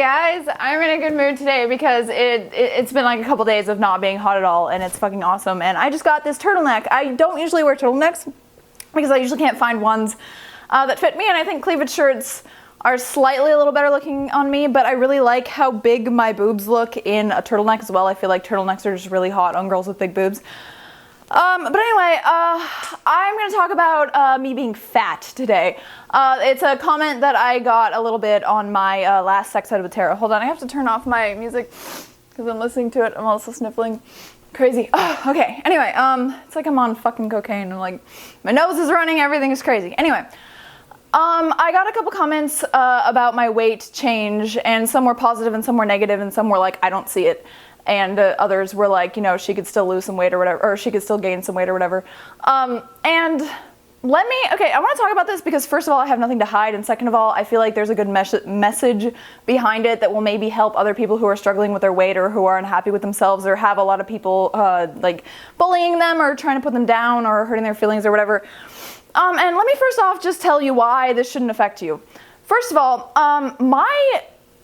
guys, I'm in a good mood today because it's been like a couple days of not being hot at all, and it's fucking awesome. And I just got this turtleneck. I don't usually wear turtlenecks because I usually can't find ones that fit me, and I think cleavage shirts are slightly a little better looking on me, but I really like how big my boobs look in a turtleneck as well. I feel like turtlenecks are just really hot on girls with big boobs. But anyway, I'm going to talk about me being fat today. It's a comment that I got a little bit on my last Sex Ed with Tara. Hold on, I have to turn off my music because I'm listening to it. I'm also sniffling. Crazy. Oh, okay, anyway, it's like I'm on fucking cocaine and like my nose is running, everything is crazy. Anyway, I got a couple comments about my weight change, and some were positive and some were negative and some were like, I don't see it. And others were like, you know, she could still lose some weight or whatever, or she could still gain some weight or whatever. Okay, I want to talk about this because first of all, I have nothing to hide, and second of all, I feel like there's a good message behind it that will maybe help other people who are struggling with their weight or who are unhappy with themselves or have a lot of people like bullying them or trying to put them down or hurting their feelings or whatever. And let me first off just tell you why this shouldn't affect you. First of all,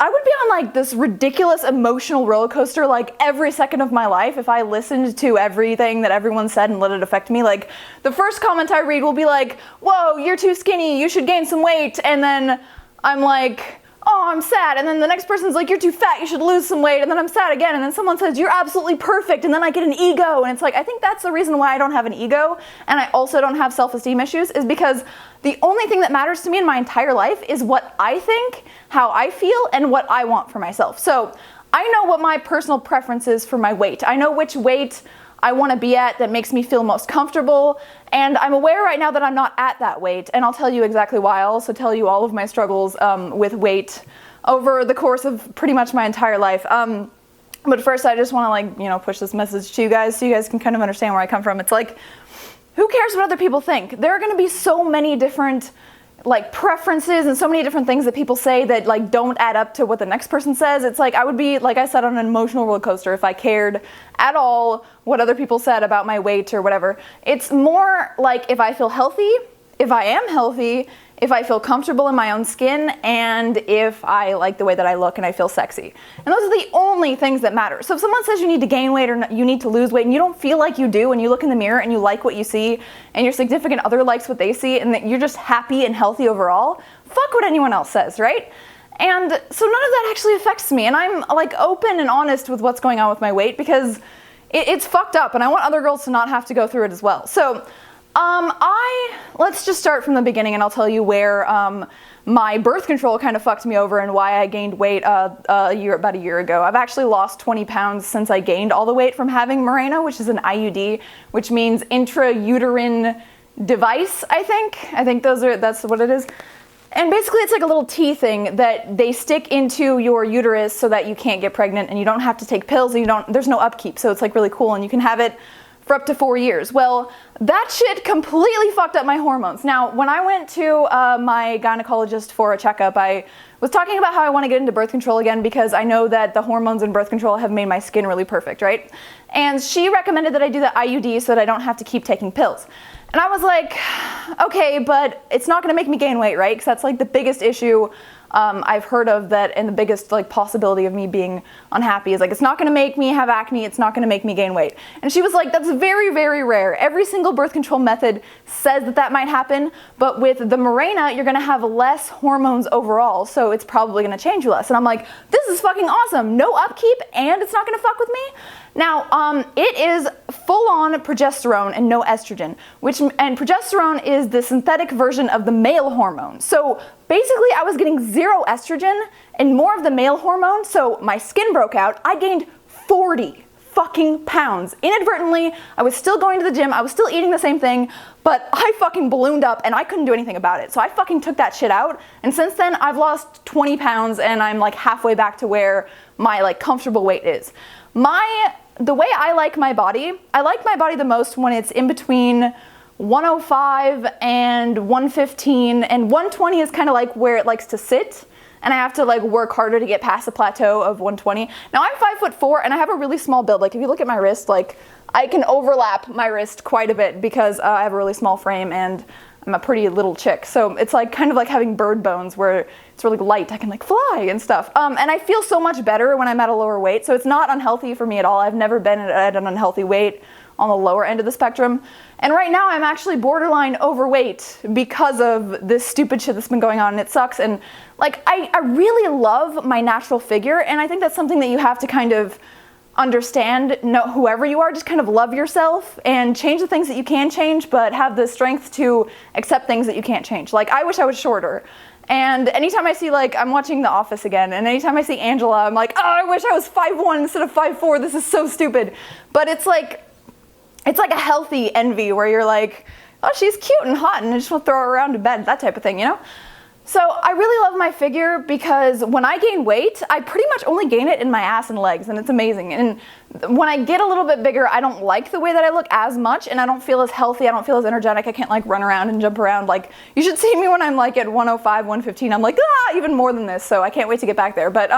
I would be on like this ridiculous emotional roller coaster like every second of my life if I listened to everything that everyone said and let it affect me. Like the first comment I read will be like, whoa, you're too skinny, you should gain some weight. And then I'm like, oh, I'm sad. And then the next person's like, you're too fat, you should lose some weight. And then I'm sad again. And then someone says, you're absolutely perfect. And then I get an ego. And it's like, I think that's the reason why I don't have an ego. And I also don't have self-esteem issues is because the only thing that matters to me in my entire life is what I think, how I feel, and what I want for myself. So I know what my personal preference is for my weight. I know which weight I want to be at that makes me feel most comfortable, and I'm aware right now that I'm not at that weight, and I'll tell you exactly why. I'll also tell you all of my struggles with weight over the course of pretty much my entire life. But first I just want to like, you know, push this message to you guys so you guys can kind of understand where I come from. It's like, who cares what other people think? There are going to be so many different like preferences and so many different things that people say that like don't add up to what the next person says. It's like I would be, like I said, on an emotional roller coaster if I cared at all what other people said about my weight or whatever. It's more like if I feel healthy, if I am healthy, if I feel comfortable in my own skin, and if I like the way that I look and I feel sexy. And those are the only things that matter. So if someone says you need to gain weight or you need to lose weight and you don't feel like you do, and you look in the mirror and you like what you see and your significant other likes what they see and that you're just happy and healthy overall, fuck what anyone else says, right? And so none of that actually affects me, and I'm like open and honest with what's going on with my weight because it's fucked up and I want other girls to not have to go through it as well. So let's just start from the beginning and I'll tell you where my birth control kind of fucked me over and why I gained weight about a year ago. I've actually lost 20 pounds since I gained all the weight from having Mirena, which is an IUD, which means intrauterine device, I think that's what it is. And basically it's like a little tea thing that they stick into your uterus so that you can't get pregnant and you don't have to take pills and there's no upkeep, so it's like really cool and you can have it for up to 4 years. Well, that shit completely fucked up my hormones. Now, when I went to my gynecologist for a checkup, I was talking about how I want to get into birth control again because I know that the hormones in birth control have made my skin really perfect, right? And she recommended that I do the IUD so that I don't have to keep taking pills. And I was like, okay, but it's not going to make me gain weight, right? Because that's like the biggest issue I've heard of that, and the biggest like possibility of me being unhappy is like, it's not going to make me have acne, it's not going to make me gain weight. And she was like, that's very, very rare. Every single birth control method says that might happen, but with the Mirena, you're going to have less hormones overall, so it's probably going to change you less. And I'm like, this is fucking awesome. No upkeep, and it's not going to fuck with me? Now, it is full-on progesterone and no estrogen, and progesterone is the synthetic version of the male hormone. So basically, I was getting 0 estrogen and more of the male hormone, so my skin broke out. I gained 40 fucking pounds. Inadvertently, I was still going to the gym, I was still eating the same thing, but I fucking ballooned up and I couldn't do anything about it. So I fucking took that shit out, and since then, I've lost 20 pounds and I'm like halfway back to where my like comfortable weight is. The way I like my body the most when it's in between 105 and 115, and 120 is kind of like where it likes to sit, and I have to like work harder to get past the plateau of 120. Now I'm 5'4" and I have a really small build. Like if you look at my wrist, like I can overlap my wrist quite a bit because I have a really small frame and I'm a pretty little chick. So it's like kind of like having bird bones where it's really light. I can like fly and stuff. And I feel so much better when I'm at a lower weight. So it's not unhealthy for me at all. I've never been at an unhealthy weight on the lower end of the spectrum. And right now I'm actually borderline overweight because of this stupid shit that's been going on, and it sucks. And like, I really love my natural figure, and I think that's something that you have to kind of understand. No, whoever you are, just kind of love yourself and change the things that you can change, but have the strength to accept things that you can't change. Like, I wish I was shorter. And anytime I see, like, I'm watching The Office again, and anytime I see Angela, I'm like, oh, I wish I was 5'1" instead of 5'4". This is so stupid. But it's like a healthy envy where you're like, oh, she's cute and hot and I just want to throw her around to bed, that type of thing, you know? So I really love my figure because when I gain weight, I pretty much only gain it in my ass and legs, and it's amazing. And when I get a little bit bigger, I don't like the way that I look as much, and I don't feel as healthy, I don't feel as energetic, I can't like run around and jump around. Like, you should see me when I'm like at 105, 115, I'm like, even more than this, so I can't wait to get back there. But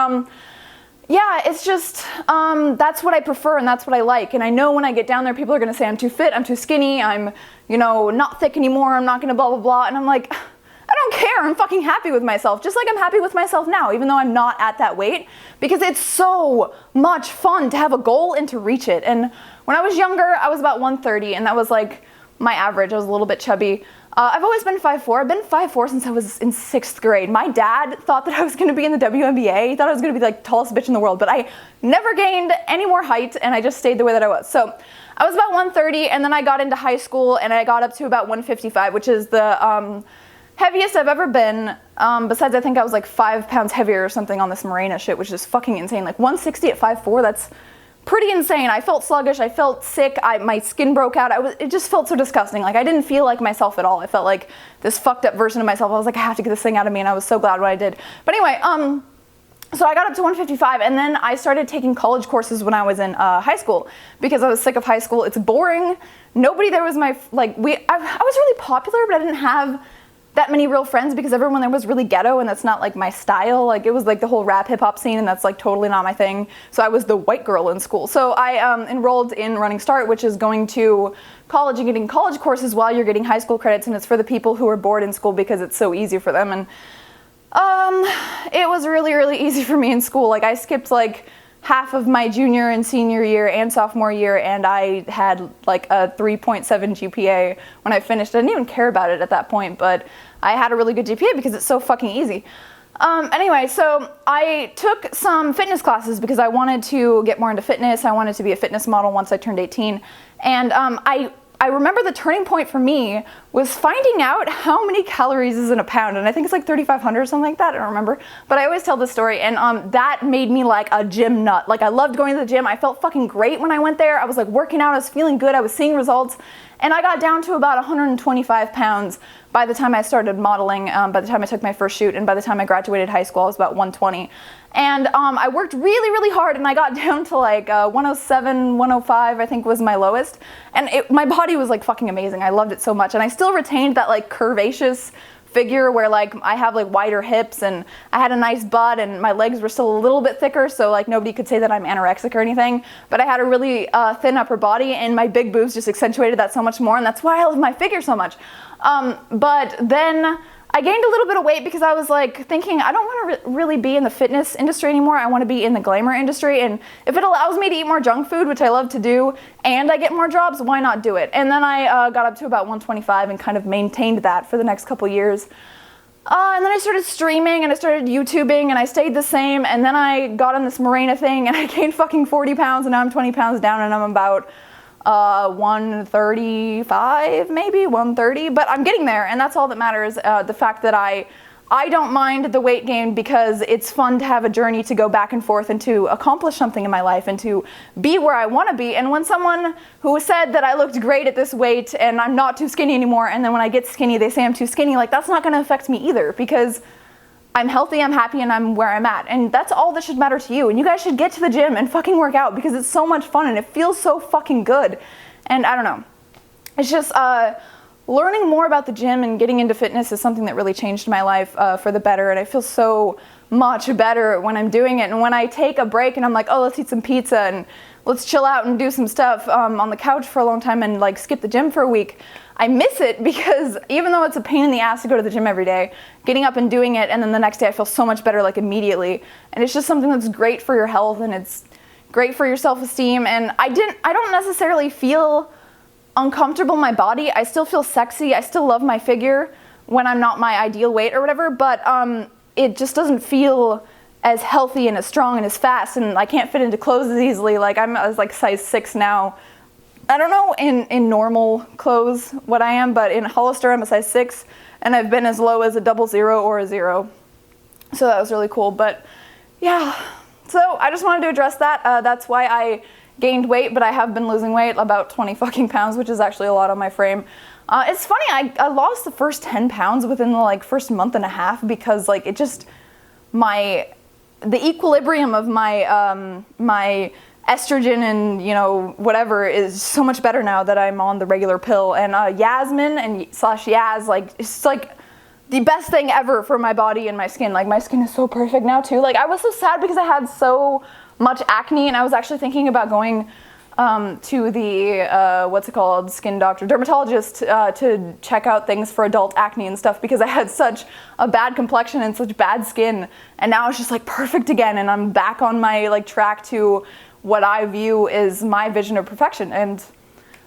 yeah, it's just, that's what I prefer and that's what I like. And I know when I get down there, people are gonna say I'm too fit, I'm too skinny, I'm, you know, not thick anymore, I'm not gonna blah, blah, blah. And I'm like, I don't care, I'm fucking happy with myself. Just like I'm happy with myself now, even though I'm not at that weight, because it's so much fun to have a goal and to reach it. And when I was younger, I was about 130, and that was like my average. I was a little bit chubby. I've always been 5'4". I've been 5'4" since I was in 6th grade. My dad thought that I was gonna be in the WNBA. He thought I was gonna be like the tallest bitch in the world, but I never gained any more height, and I just stayed the way that I was. So I was about 130, and then I got into high school, and I got up to about 155, which is the heaviest I've ever been. Besides, I think I was like 5 pounds heavier or something on this Mirena shit, which is fucking insane. Like 160 at 5'4", that's pretty insane. I felt sluggish, I felt sick, my skin broke out, it just felt so disgusting. Like, I didn't feel like myself at all. I felt like this fucked up version of myself. I was like, I have to get this thing out of me, and I was so glad when I did. But anyway, so I got up to 155, and then I started taking college courses when I was in high school, because I was sick of high school. It's boring. Nobody there was my, like, I was really popular, but I didn't have that many real friends because everyone there was really ghetto, and that's not like my style. Like, it was like the whole rap hip hop scene, and that's like totally not my thing. So I was the white girl in school. So I enrolled in Running Start, which is going to college and getting college courses while you're getting high school credits, and it's for the people who are bored in school because it's so easy for them. And it was really, really easy for me in school. Like, I skipped like half of my junior and senior year and sophomore year, and I had like a 3.7 GPA when I finished. I didn't even care about it at that point, but I had a really good GPA because it's so fucking easy. Anyway, so I took some fitness classes because I wanted to get more into fitness. I wanted to be a fitness model once I turned 18. And I remember the turning point for me was finding out how many calories is in a pound, and I think it's like 3,500 or something like that, I don't remember. But I always tell this story, and that made me like a gym nut. Like, I loved going to the gym. I felt fucking great when I went there. I was like working out, I was feeling good, I was seeing results, and I got down to about 125 pounds by the time I started modeling, by the time I took my first shoot, and by the time I graduated high school, I was about 120. And I worked really, really hard, and I got down to like 107, 105, I think was my lowest. And my body was like fucking amazing. I loved it so much. And I still retained that like curvaceous figure where like I have like wider hips, and I had a nice butt, and my legs were still a little bit thicker, so like nobody could say that I'm anorexic or anything. But I had a really thin upper body, and my big boobs just accentuated that so much more, and that's why I love my figure so much. But then I gained a little bit of weight because I was like thinking, I don't want to really be in the fitness industry anymore. I want to be in the glamour industry, and if it allows me to eat more junk food, which I love to do, and I get more jobs, why not do it? And then I got up to about 125 and kind of maintained that for the next couple years. And then I started streaming, and I started YouTubing, and I stayed the same, and then I got on this Mirena thing, and I gained fucking 40 pounds, and now I'm 20 pounds down, and I'm about 135, maybe 130, but I'm getting there, and that's all that matters. The fact that I don't mind the weight gain because it's fun to have a journey to go back and forth and to accomplish something in my life and to be where I want to be. And when someone who said that I looked great at this weight and I'm not too skinny anymore, and then when I get skinny they say I'm too skinny, like, that's not going to affect me either, because I'm healthy, I'm happy, and I'm where I'm at. And that's all that should matter to you. And you guys should get to the gym and fucking work out because it's so much fun and it feels so fucking good. And I don't know. It's just learning more about the gym and getting into fitness is something that really changed my life for the better. And I feel so much better when I'm doing it. And when I take a break and I'm like, oh, let's eat some pizza, and let's chill out and do some stuff on the couch for a long time and like skip the gym for a week, I miss it because even though it's a pain in the ass to go to the gym every day, getting up and doing it and then the next day I feel so much better like immediately. And it's just something that's great for your health and it's great for your self-esteem. And I don't necessarily feel uncomfortable in my body. I still feel sexy. I still love my figure when I'm not my ideal weight or whatever, but it just doesn't feel as healthy and as strong and as fast, and I can't fit into clothes as easily. Like I was like size 6 now. I don't know in normal clothes what I am, but in Hollister I'm a size 6 and I've been as low as a 00 or a 0. So that was really cool. But yeah, so I just wanted to address that. That's why I gained weight, but I have been losing weight, about 20 fucking pounds, which is actually a lot on my frame. It's funny, I lost the first 10 pounds within the like first month and a half because like it just, the equilibrium of my my estrogen and whatever is so much better now that I'm on the regular pill. And Yasmin and /Yaz, like it's like the best thing ever for my body and my skin. Like my skin is so perfect now too. Like I was so sad because I had so much acne and I was actually thinking about going to the skin doctor, dermatologist, to check out things for adult acne and stuff because I had such a bad complexion and such bad skin, and now it's just like perfect again, and I'm back on my like track to what I view is my vision of perfection. And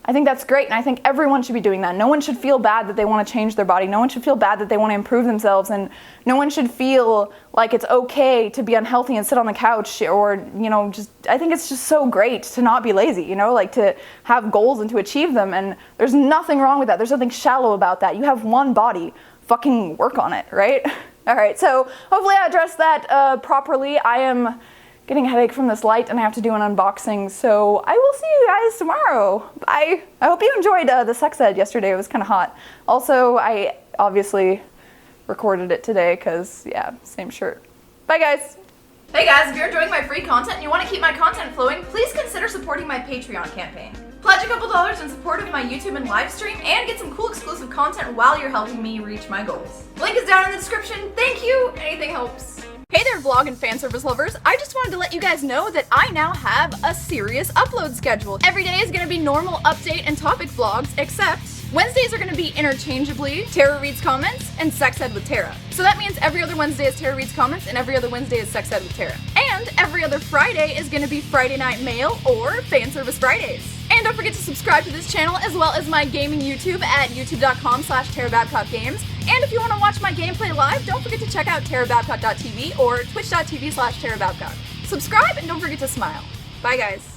I think that's great, and I think everyone should be doing that. No one should feel bad that they want to change their body. No one should feel bad that they want to improve themselves, and no one should feel like it's okay to be unhealthy and sit on the couch or, I think it's just so great to not be lazy, like to have goals and to achieve them, and there's nothing wrong with that. There's nothing shallow about that. You have one body. Fucking work on it, right? All right, so hopefully I addressed that properly. I am getting a headache from this light and I have to do an unboxing, so I will see you guys tomorrow. Bye. I hope you enjoyed the sex ed yesterday. It was kind of hot. Also, I obviously recorded it today because, yeah, same shirt. Bye, guys. Hey guys, if you're enjoying my free content and you want to keep my content flowing, please consider supporting my Patreon campaign. Pledge a couple dollars in support of my YouTube and live stream and get some cool exclusive content while you're helping me reach my goals. Link is down in the description. Thank you. Anything helps. Hey there, vlog and fan service lovers. I just wanted to let you guys know that I now have a serious upload schedule. Every day is gonna be normal update and topic vlogs, except Wednesdays are gonna be interchangeably Tara Reads Comments and Sex Ed with Tara. So that means every other Wednesday is Tara Reads Comments and every other Wednesday is Sex Ed with Tara. And every other Friday is gonna be Friday Night Mail or Fan Service Fridays. And don't forget to subscribe to this channel as well as my gaming YouTube at youtube.com/TaraBabcockGames. And if you want to watch my gameplay live, don't forget to check out TaraBabcock.tv or twitch.tv/TaraBabcock. Subscribe and don't forget to smile. Bye guys.